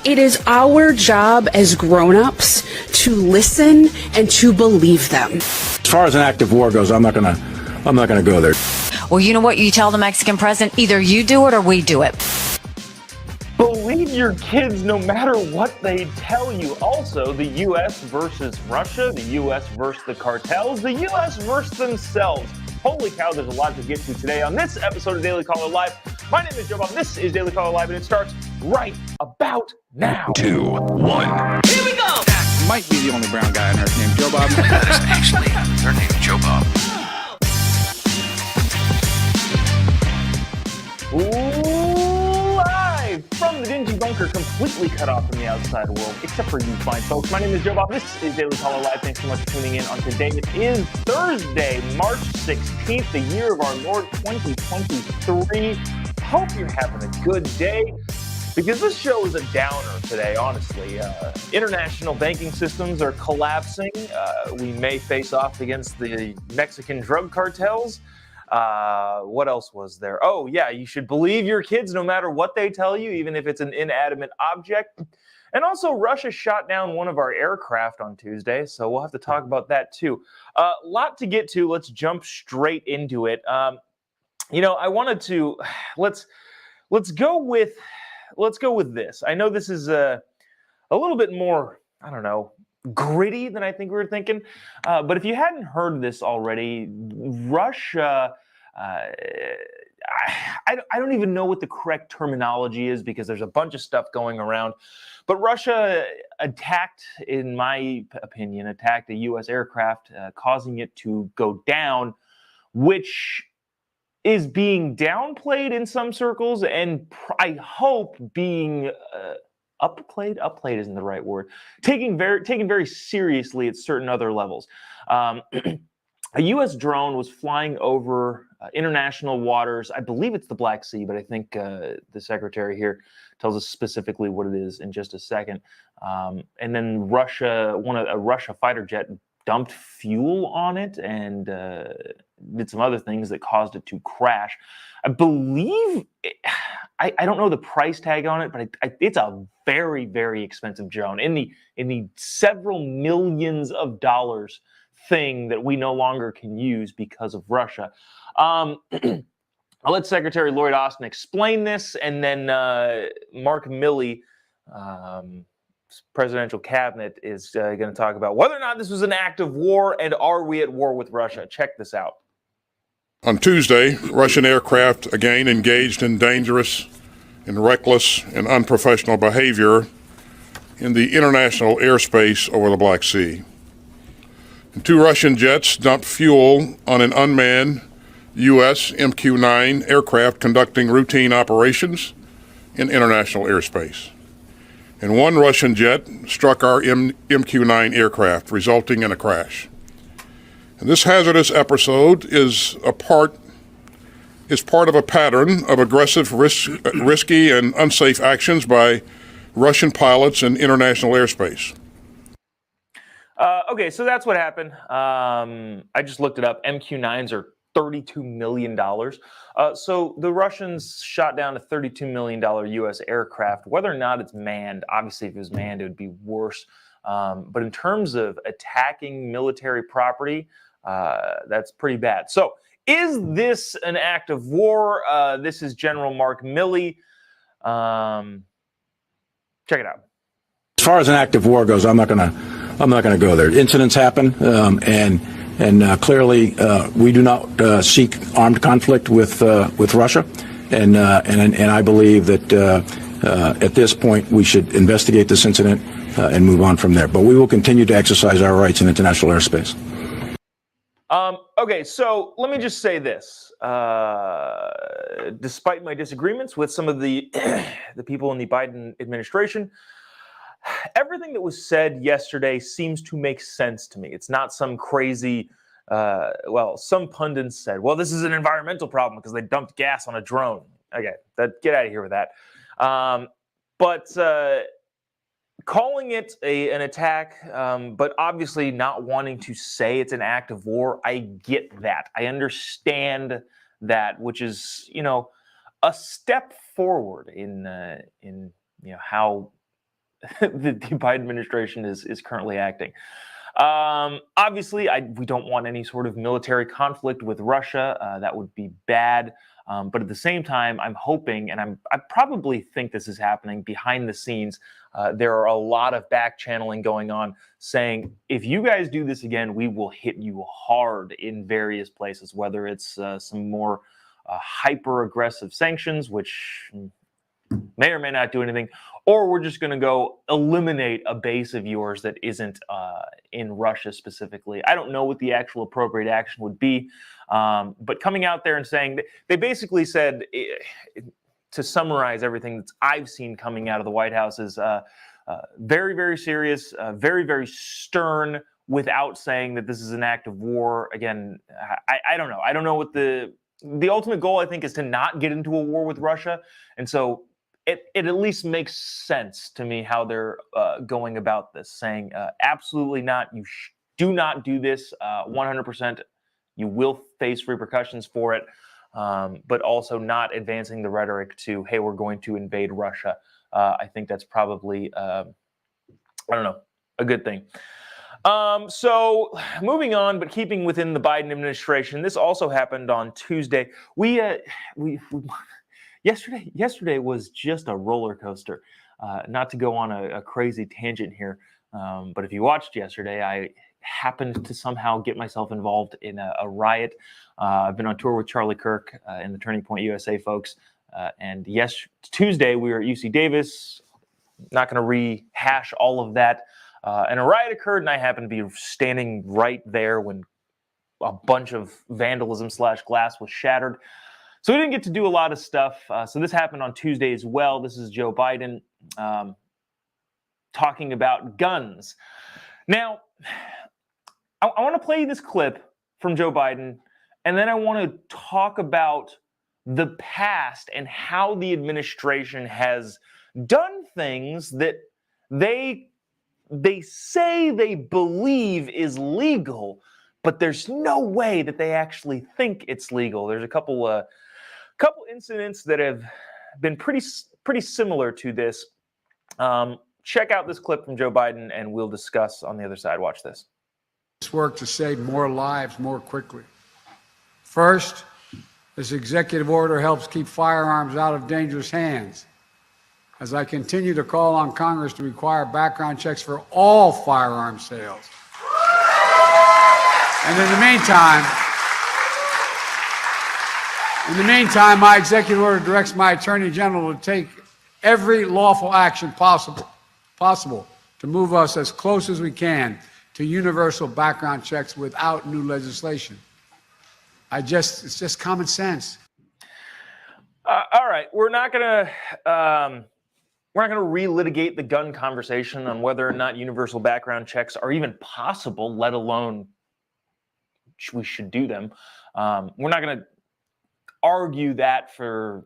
It is our job as grown-ups to listen and to believe them. As far as an act of war goes, I'm not gonna go there. Well, you know what? You tell the Mexican president, either you do it or we do it. Believe your kids no matter what they tell you. Also, the U.S. versus Russia, the U.S. versus the cartels, the U.S. versus themselves. Holy cow, there's a lot to get to today on this episode of Daily Caller Live. My name is Jobob. This is Daily Caller Live, and it starts right about now. 2, 1. Here we go! That might be the only brown guy on earth named Jobob. That is actually her name, Jobob. Live from the dingy bunker, completely cut off from the outside world, except for you fine folks. My name is Jobob. This is Daily Caller Live. Thanks so much for tuning in on today. It is Thursday, March 16th, the year of our Lord 2023. Hope you're having a good day, because this show is a downer today, honestly. International banking systems are collapsing. We may face off against the Mexican drug cartels. What else was there? Oh, yeah, you should believe your kids no matter what they tell you, even if it's an inanimate object. And also, Russia shot down one of our aircraft on Tuesday, so we'll have to talk about that too. A lot to get to. Let's jump straight into it. I wanted to let's go with this. I know this is a little bit more, I don't know, gritty than I think we were thinking. But if you hadn't heard this already, Russia, I don't even know what the correct terminology is, because there's a bunch of stuff going around. But Russia attacked, in my opinion, a U.S. aircraft, causing it to go down, which is being downplayed in some circles, and I hope being upplayed. Upplayed isn't the right word. Taken very seriously at certain other levels. A U.S. drone was flying over international waters. I believe it's the Black Sea, but I think the secretary here tells us specifically what it is in just a second. And then a Russia fighter jet dumped fuel on it and did some other things that caused it to crash. I believe, I don't know the price tag on it, but it's a very, very expensive drone, in the several millions of dollars thing that we no longer can use because of Russia. I'll let Secretary Lloyd Austin explain this, and then Mark Milley, presidential cabinet, is going to talk about whether or not this was an act of war, and are we at war with Russia. Check this out. On Tuesday, Russian aircraft again engaged in dangerous and reckless and unprofessional behavior in the international airspace over the Black Sea. And 2 Russian jets dumped fuel on an unmanned U.S. MQ-9 aircraft conducting routine operations in international airspace. And 1 Russian jet struck our MQ-9 aircraft, resulting in a crash. And this hazardous episode is part of a pattern of aggressive, risky, and unsafe actions by Russian pilots in international airspace. Okay, so that's what happened. I just looked it up. MQ-9s are $32 million. So the Russians shot down a $32 million U.S. aircraft. Whether or not it's manned, obviously if it was manned, it would be worse. But in terms of attacking military property, that's pretty bad. So is this an act of war? This is General Mark Milley. Check it out. As far as an act of war goes, I'm not gonna go there. Incidents happen, and clearly we do not seek armed conflict with Russia, and I believe that at this point we should investigate this incident and move on from there. But we will continue to exercise our rights in international airspace. Okay, so let me just say this. Despite my disagreements with some of the people in the Biden administration, everything that was said yesterday seems to make sense to me. It's not some crazy, some pundits said, well, this is an environmental problem because they dumped gas on a drone. Okay, get out of here with that. But calling it an attack, but obviously not wanting to say it's an act of war, I get that. I understand that, which is, a step forward in how the Biden administration is currently acting. Obviously, we don't want any sort of military conflict with Russia. That would be bad. But at the same time, I'm hoping, and I probably think this is happening behind the scenes. There are a lot of back channeling going on saying, if you guys do this again, we will hit you hard in various places, whether it's some more hyper aggressive sanctions, which may or may not do anything, or we're just going to go eliminate a base of yours that isn't in Russia specifically. I don't know what the actual appropriate action would be, but coming out there and saying, they basically said, to summarize everything that I've seen coming out of the White House, is very, very serious, very, very stern, without saying that this is an act of war. Again, I don't know. I don't know what the ultimate goal, I think, is to not get into a war with Russia. And so it at least makes sense to me how they're going about this, saying absolutely not. You do not do this 100%. You will face repercussions for it, but also not advancing the rhetoric to, hey, we're going to invade Russia. I think that's probably, I don't know, a good thing. So moving on, but keeping within the Biden administration, this also happened on Tuesday. Yesterday was just a roller coaster. Not to go on a crazy tangent here, but if you watched yesterday, I happened to somehow get myself involved in a riot. I've been on tour with Charlie Kirk and the Turning Point USA folks, and Tuesday we were at UC Davis. Not going to rehash all of that. And a riot occurred, and I happened to be standing right there when a bunch of vandalism / glass was shattered. So we didn't get to do a lot of stuff. So this happened on Tuesday as well. This is Joe Biden talking about guns. Now, I want to play this clip from Joe Biden, and then I want to talk about the past and how the administration has done things that they say they believe is legal, but there's no way that they actually think it's legal. There's a couple incidents that have been pretty similar to this. Check out this clip from Joe Biden, and we'll discuss on the other side. Watch this. Work to save more lives more quickly. First, this executive order helps keep firearms out of dangerous hands, as I continue to call on Congress to require background checks for all firearm sales. And in the meantime, my executive order directs my Attorney General to take every lawful action possible to move us as close as we can to universal background checks without new legislation. It's just common sense. All right, we're not gonna relitigate the gun conversation on whether or not universal background checks are even possible, let alone we should do them. We're not gonna argue that for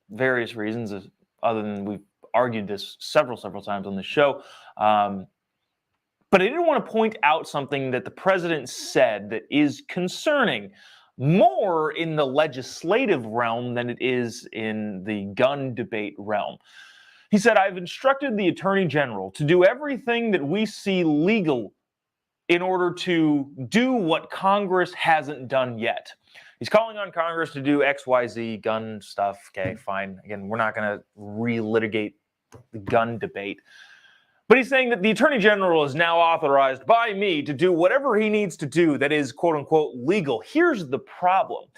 various reasons, other than we've argued this several times on the show. But I did want to point out something that the president said that is concerning, more in the legislative realm than it is in the gun debate realm. He said, "I've instructed the Attorney General to do everything that we see legal in order to do what Congress hasn't done yet." He's calling on Congress to do XYZ gun stuff. Okay, fine. Again, we're not going to relitigate the gun debate. But he's saying that the Attorney General is now authorized by me to do whatever he needs to do that is, quote unquote, legal. Here's the problem.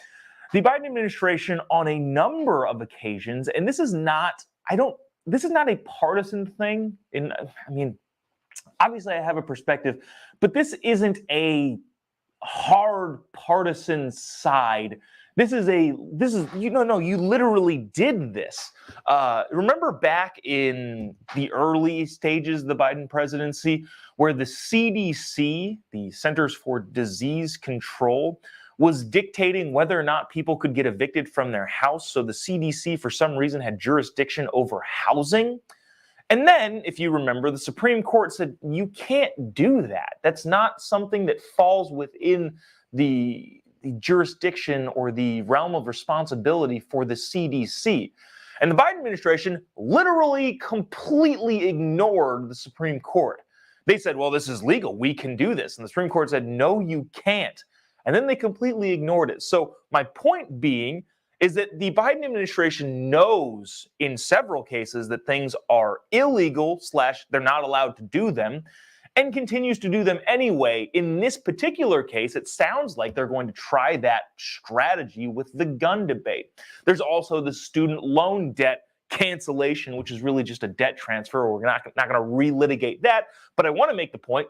The Biden administration, on a number of occasions, and this is not a partisan thing. Obviously I have a perspective, but this isn't a hard partisan side. You literally did this. Remember back in the early stages of the Biden presidency, where the CDC, the Centers for Disease Control, was dictating whether or not people could get evicted from their house. So the CDC, for some reason, had jurisdiction over housing. And then, if you remember, the Supreme Court said, you can't do that. That's not something that falls within the jurisdiction or the realm of responsibility for the CDC. And the Biden administration literally completely ignored the Supreme Court. They said, well, this is legal. We can do this. And the Supreme Court said, no, you can't. And then they completely ignored it. So my point being is that the Biden administration knows in several cases that things are illegal / they're not allowed to do them, and continues to do them anyway. In this particular case, it sounds like they're going to try that strategy with the gun debate. There's also the student loan debt cancellation, which is really just a debt transfer. We're not going to relitigate that. But I want to make the point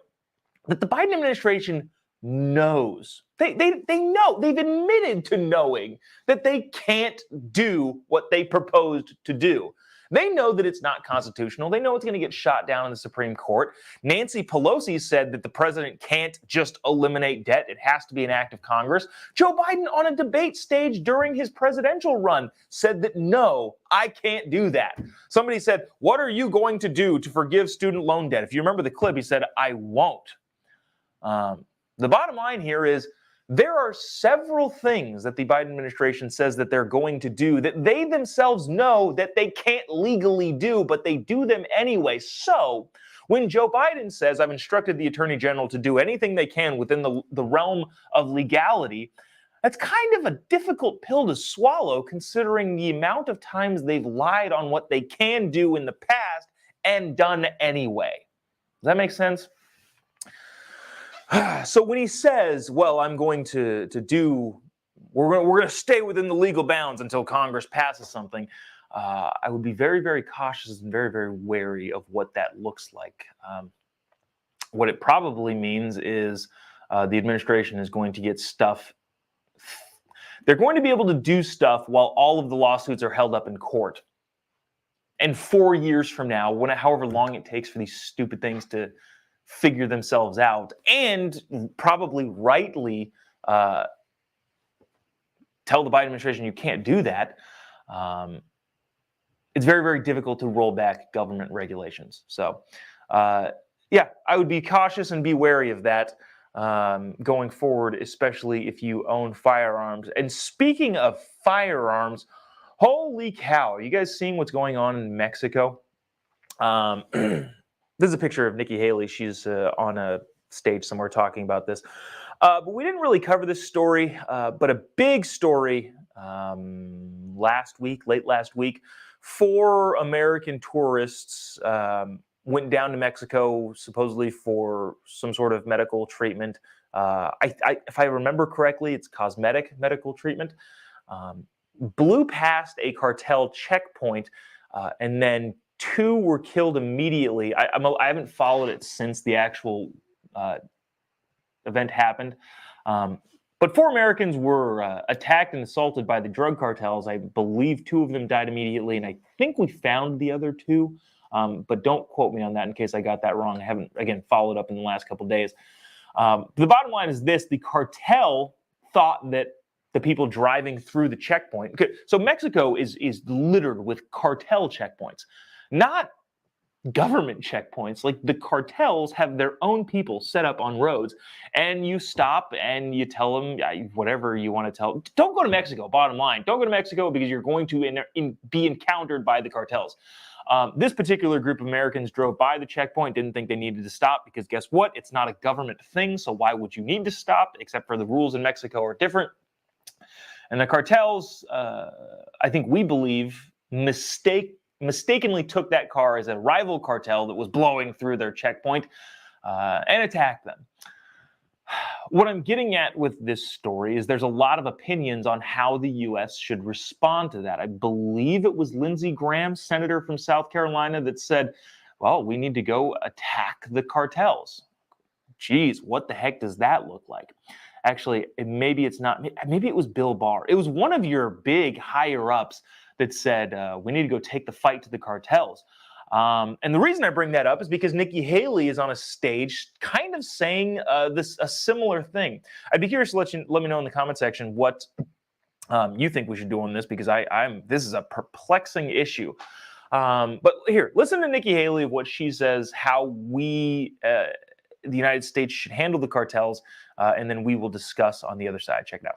that the Biden administration knows. They know. They've admitted to knowing that they can't do what they proposed to do. They know that it's not constitutional. They know it's going to get shot down in the Supreme Court. Nancy Pelosi said that the president can't just eliminate debt. It has to be an act of Congress. Joe Biden on a debate stage during his presidential run said that, no, I can't do that. Somebody said, what are you going to do to forgive student loan debt? If you remember the clip, he said, I won't. The bottom line here is there are several things that the Biden administration says that they're going to do that they themselves know that they can't legally do, but they do them anyway. So when Joe Biden says, I've instructed the attorney general to do anything they can within the realm of legality, that's kind of a difficult pill to swallow considering the amount of times they've lied on what they can do in the past and done anyway. Does that make sense? So when he says, well, I'm going to do, we're going to stay within the legal bounds until Congress passes something, I would be very, very cautious and very, very wary of what that looks like. What it probably means is the administration is going to get stuff. They're going to be able to do stuff while all of the lawsuits are held up in court. And 4 years from now, however long it takes for these stupid things to figure themselves out, and probably rightly tell the Biden administration you can't do that, it's very, very difficult to roll back government regulations. So, yeah, I would be cautious and be wary of that going forward, especially if you own firearms. And speaking of firearms, holy cow, are you guys seeing what's going on in Mexico? This is a picture of Nikki Haley. She's on a stage somewhere talking about this. But we didn't really cover this story, but a big story late last week, 4 American tourists went down to Mexico supposedly for some sort of medical treatment. If I remember correctly, it's cosmetic medical treatment. Blew past a cartel checkpoint and then 2 were killed immediately. I haven't followed it since the actual event happened. But 4 Americans were attacked and assaulted by the drug cartels. I believe 2 of them died immediately, and I think we found the other 2. But don't quote me on that in case I got that wrong. I haven't, again, followed up in the last couple of days. The bottom line is this. The cartel thought that the people driving through the checkpoint. Okay, so Mexico is littered with cartel checkpoints. Not government checkpoints. Like the cartels have their own people set up on roads, and you stop and you tell them whatever you want to tell. Don't go to Mexico. Bottom line, don't go to Mexico because you're going to be encountered by the cartels. This particular group of Americans drove by the checkpoint, didn't think they needed to stop because guess what? It's not a government thing, so why would you need to stop? Except for the rules in Mexico are different. And the cartels, I think we believe, mistakenly took that car as a rival cartel that was blowing through their checkpoint and attacked them. What I'm getting at with this story is there's a lot of opinions on how the U.S. should respond to that. I believe it was Lindsey Graham, senator from South Carolina, that said, well, we need to go attack the cartels. Geez, what the heck does that look like? Actually, maybe it's not. Maybe it was Bill Barr. It was one of your big higher-ups that said, we need to go take the fight to the cartels. And the reason I bring that up is because Nikki Haley is on a stage kind of saying a similar thing. I'd be curious to let me know in the comment section what you think we should do on this, because this is a perplexing issue. But here, listen to Nikki Haley of what she says, how we, the United States, should handle the cartels, and then we will discuss on the other side. Check it out.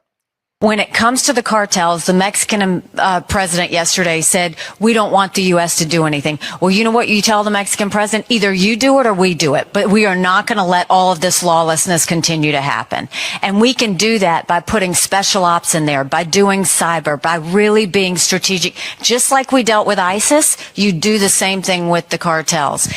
When it comes to the cartels, the Mexican president yesterday said, we don't want the U.S. to do anything. Well, you know what you tell the Mexican president? Either you do it or we do it. But we are not going to let all of this lawlessness continue to happen. And we can do that by putting special ops in there, by doing cyber, by really being strategic. Just like we dealt with ISIS, you do the same thing with the cartels.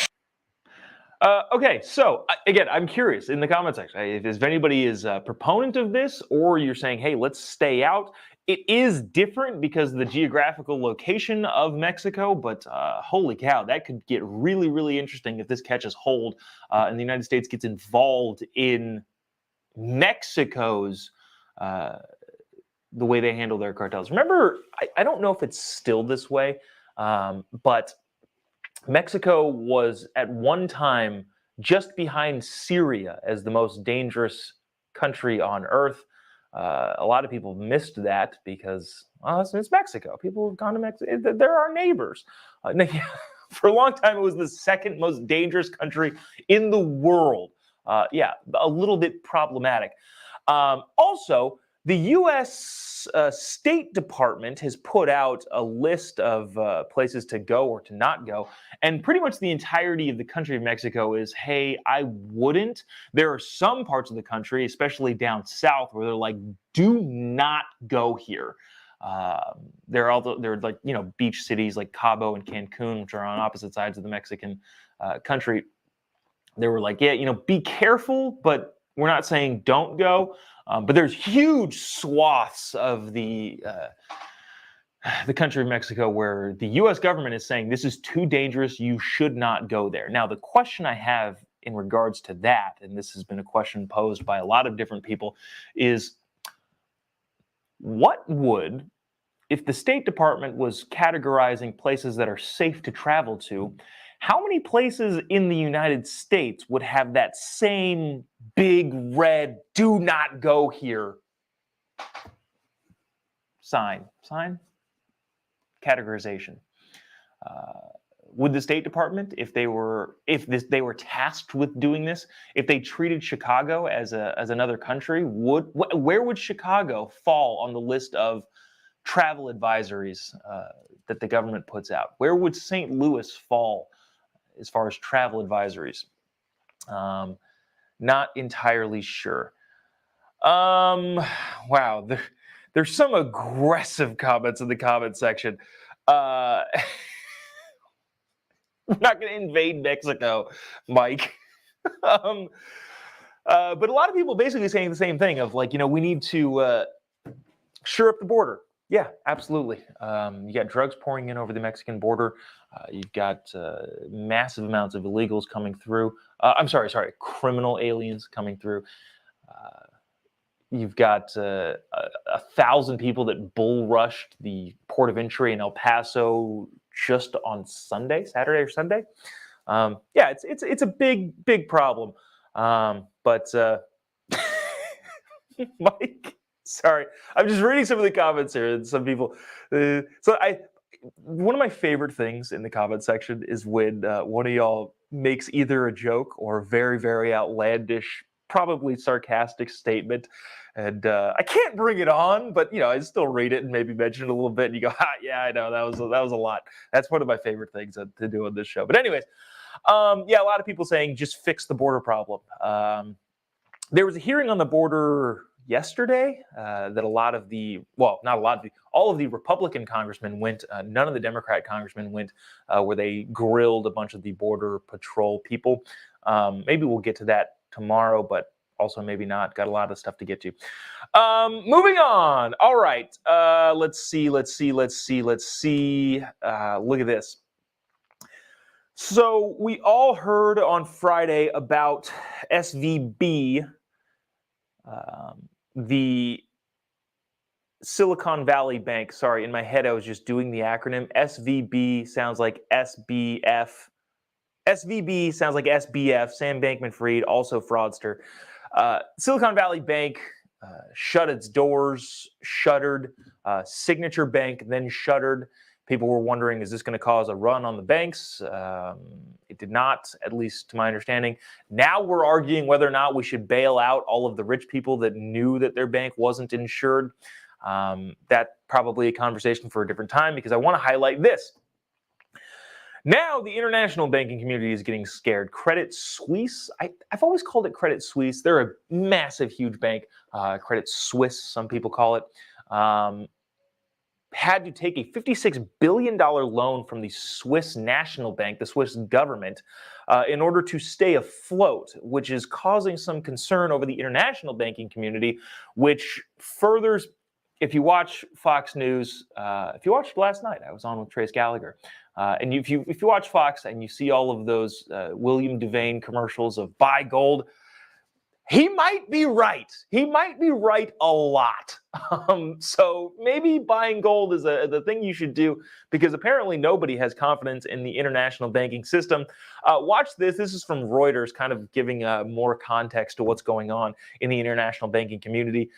Okay, so again, I'm curious in the comment section if anybody is a proponent of this, or you're saying, hey, let's stay out. It is different because of the geographical location of Mexico, but holy cow, that could get really, really interesting if this catches hold and the United States gets involved in Mexico's the way they handle their cartels. Remember, I don't know if it's still this way, but Mexico was at one time just behind Syria as the most dangerous country on earth. A lot of people missed that because it's Mexico. People have gone to Mexico. They're our neighbors. For a long time, it was the second most dangerous country in the world. Yeah, a little bit problematic. Also, the U.S. State Department has put out a list of places to go or to not go, and pretty much the entirety of the country of Mexico is, hey, I wouldn't. There are some parts of the country, especially down south, where they're like, do not go here. There are like, beach cities like Cabo and Cancun, which are on opposite sides of the Mexican country. They were like, yeah, be careful, but we're not saying don't go. But there's huge swaths of the country of Mexico where the U.S. government is saying this is too dangerous, you should not go there. Now, the question I have in regards to that, and this has been a question posed by a lot of different people, is what would, if the State Department was categorizing places that are safe to travel to, how many places in the United States would have that same big red "do not go here" sign? Categorization. Would the State Department, if they were tasked with doing this, if they treated Chicago as another country, where would Chicago fall on the list of travel advisories that the government puts out? Where would St. Louis fall as far as travel advisories? Not entirely sure. Wow, there's some aggressive comments in the comment section. We're not going to invade Mexico, Mike. But a lot of people basically saying the same thing of like, we need to shore up the border. Yeah, absolutely. You got drugs pouring in over the Mexican border. You've got massive amounts of illegals coming through. I'm sorry, criminal aliens coming through. You've got 1,000 people that bull rushed the port of entry in El Paso just on Saturday or Sunday. Yeah, it's a big problem. But Mike. Sorry, I'm just reading some of the comments here. And some people, one of my favorite things in the comment section is when one of y'all makes either a joke or a very, very outlandish, probably sarcastic statement, and I can't bring it on, but I still read it and maybe mention it a little bit, and you go, yeah, I know that was a lot. That's one of my favorite things to do on this show. But anyways, yeah, a lot of people saying just fix the border problem. There was a hearing on the border yesterday that all of the Republican congressmen went. None of the Democrat congressmen went, where they grilled a bunch of the Border Patrol people. Maybe we'll get to that tomorrow, but also maybe not. Got a lot of stuff to get to. Moving on. All right. Let's see. Look at this. So we all heard on Friday about SVB, the Silicon Valley Bank. Sorry, in my head I was just doing the acronym. SVB sounds like SBF. SVB sounds like SBF, Sam Bankman-Fried, also fraudster. Silicon Valley Bank shut its doors, shuttered. Signature Bank then shuttered. People were wondering, is this going to cause a run on the banks? It did not, at least to my understanding. Now we're arguing whether or not we should bail out all of the rich people that knew that their bank wasn't insured. That's probably a conversation for a different time because I want to highlight this. Now the international banking community is getting scared. Credit Suisse, I've always called it Credit Suisse. They're a massive, huge bank. Credit Suisse, some people call it. Had to take a $56 billion loan from the Swiss National Bank, the Swiss government, in order to stay afloat, which is causing some concern over the international banking community, which furthers, if you watch Fox News, if you watched last night, I was on with Trace Gallagher, and if you watch Fox and you see all of those William Devane commercials of buy gold, he might be right. He might be right a lot. So maybe buying gold is the thing you should do because apparently nobody has confidence in the international banking system. Watch this. This is from Reuters, kind of giving more context to what's going on in the international banking community.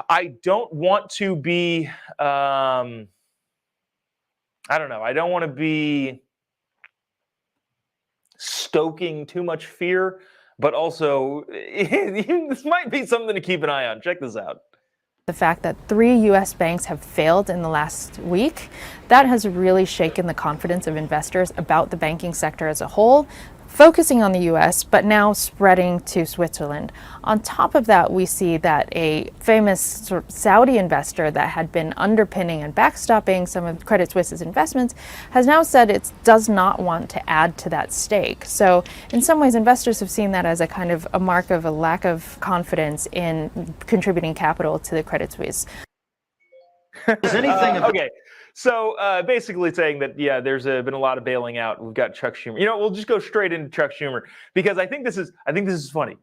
I don't want to be, I don't know. I don't want to be stoking too much fear. But also, this might be something to keep an eye on. Check this out. The fact that 3 U.S. banks have failed in the last week, that has really shaken the confidence of investors about the banking sector as a whole, focusing on the U.S., but now spreading to Switzerland. On top of that, we see that a famous sort of Saudi investor that had been underpinning and backstopping some of Credit Suisse's investments has now said it does not want to add to that stake. So in some ways, investors have seen that as a kind of a mark of a lack of confidence in contributing capital to the Credit Suisse. Okay. So basically saying that, yeah, there's been a lot of bailing out. We've got Chuck Schumer. You know, we'll just go straight into Chuck Schumer because I think this is funny.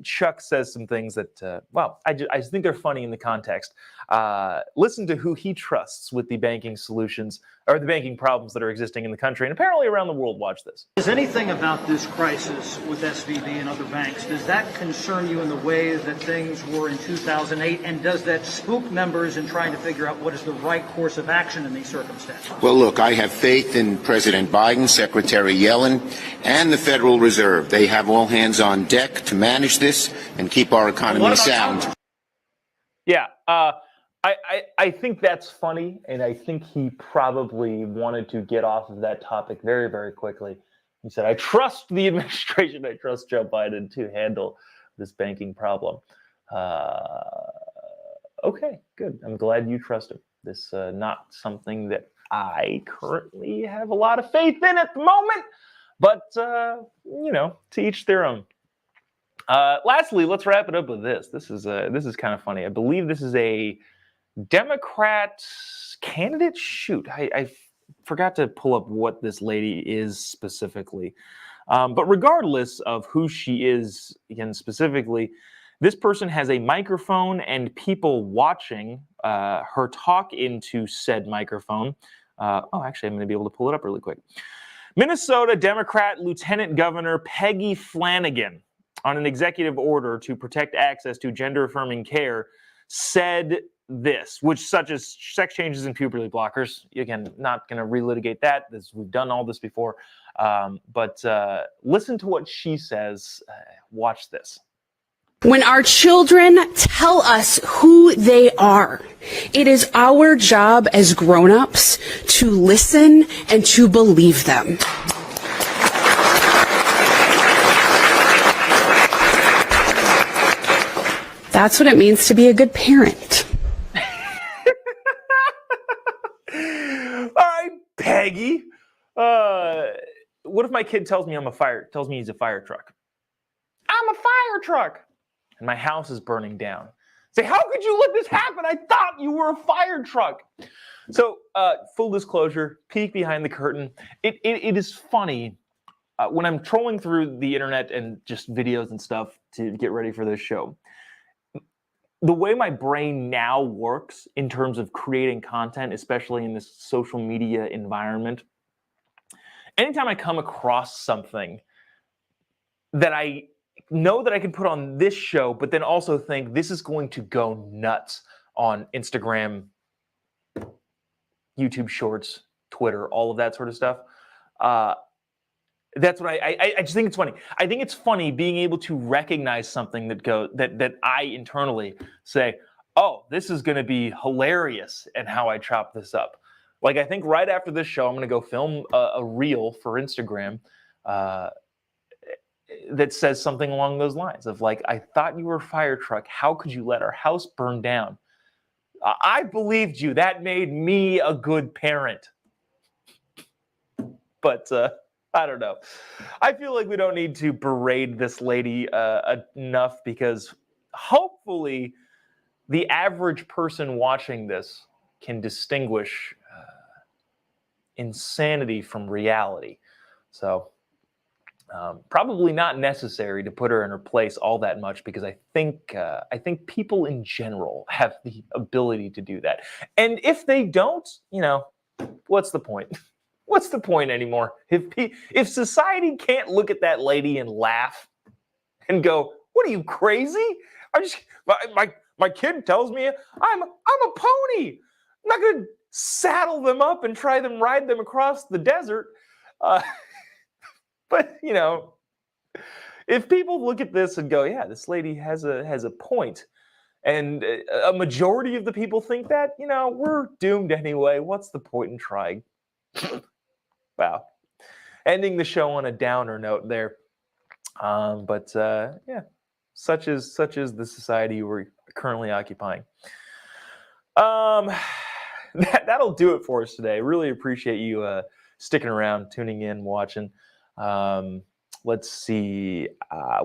Chuck says some things that, well, I just think they're funny in the context. Listen to who he trusts with the banking solutions or the banking problems that are existing in the country and apparently around the world. Watch this. Is anything about this crisis with SVB and other banks, does that concern you in the way that things were in 2008? And does that spook members in trying to figure out what is the right course of action in these circumstances? Well, look, I have faith in President Biden, Secretary Yellen, and the Federal Reserve. They have all hands on deck to manage this and keep our economy sound. Yeah. I think that's funny, and I think he probably wanted to get off of that topic very, very quickly. He said, I trust the administration, I trust Joe Biden to handle this banking problem. Okay, good. I'm glad you trust him. This not something that I currently have a lot of faith in at the moment, but, you know, to each their own. Lastly, let's wrap it up with this. This is kind of funny. I believe this is a Democrat candidate. Shoot, I forgot to pull up what this lady is specifically. But regardless of who she is, again, specifically, this person has a microphone and people watching her talk into said microphone. Actually, I'm going to be able to pull it up really quick. Minnesota Democrat Lieutenant Governor Peggy Flanagan, on an executive order to protect access to gender-affirming care, said this, such as sex changes and puberty blockers. Again, not going to relitigate that. We've done all this before. But listen to what she says. Watch this. When our children tell us who they are, it is our job as grown-ups to listen and to believe them. That's what it means to be a good parent. All right, Peggy. What if my kid tells me he's a fire truck? I'm a fire truck. And my house is burning down. Say, how could you let this happen? I thought you were a fire truck. So, full disclosure, peek behind the curtain. It is funny when I'm trolling through the internet and just videos and stuff to get ready for this show. The way my brain now works in terms of creating content, especially in this social media environment, anytime I come across something that I know that I can put on this show, but then also think this is going to go nuts on Instagram, YouTube Shorts, Twitter, all of that sort of stuff. That's what I just think it's funny. I think it's funny being able to recognize something that I internally say, oh, this is going to be hilarious and how I chop this up. Like, I think right after this show, I'm going to go film a reel for Instagram that says something along those lines of like, I thought you were FIRETRUCK. How could you let our house burn down? I believed you. That made me a good parent. But I don't know. I feel like we don't need to berate this lady enough, because hopefully the average person watching this can distinguish insanity from reality. So probably not necessary to put her in her place all that much, because I think people in general have the ability to do that. And if they don't, you know, what's the point? What's the point anymore? If society can't look at that lady and laugh and go, "What are you, crazy?" My kid tells me I'm a pony. I'm not gonna saddle them up and ride them across the desert. But you know, if people look at this and go, "Yeah, this lady has a point," and a majority of the people think that, you know, we're doomed anyway. What's the point in trying? Wow. Ending the show on a downer note there. But yeah, such is the society we're currently occupying. That'll do it for us today. Really appreciate you sticking around, tuning in, watching. Let's see.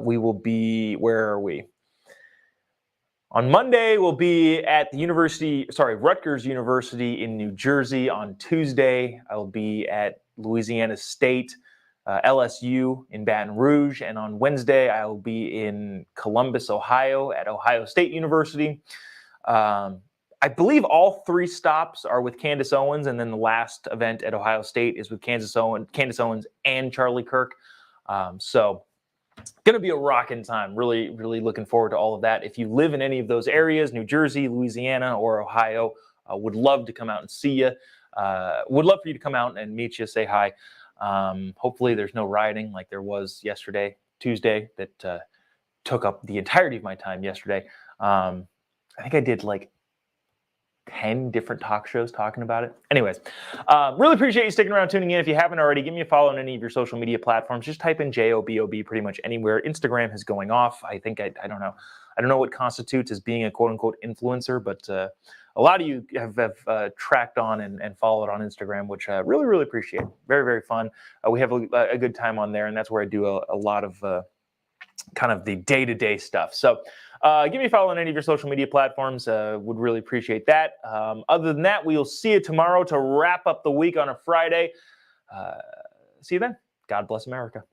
We will be, where are we? On Monday, we'll be at the Rutgers University in New Jersey. On Tuesday, I will be at Louisiana State, LSU in Baton Rouge. And on Wednesday, I will be in Columbus, Ohio at Ohio State University. I believe all 3 stops are with Candace Owens, and then the last event at Ohio State is with Candace Owens and Charlie Kirk. So going to be a rocking time. Really, really looking forward to all of that. If you live in any of those areas, New Jersey, Louisiana, or Ohio, would love to come out and see you. Would love for you to come out and meet you, say hi. Hopefully there's no rioting like there was Tuesday, that took up the entirety of my time yesterday. I think I did like 10 different talk shows talking about it. Anyways, really appreciate you sticking around, tuning in. If you haven't already, give me a follow on any of your social media platforms. Just type in JOBOB pretty much anywhere. Instagram is going off. I think I don't know. I don't know what constitutes as being a quote unquote influencer, but a lot of you have tracked on and followed on Instagram, which I really, really appreciate. Very, very fun. We have a good time on there, and that's where I do a lot of kind of the day-to-day stuff. So give me a follow on any of your social media platforms. Would really appreciate that. Other than that, we will see you tomorrow to wrap up the week on a Friday. See you then. God bless America.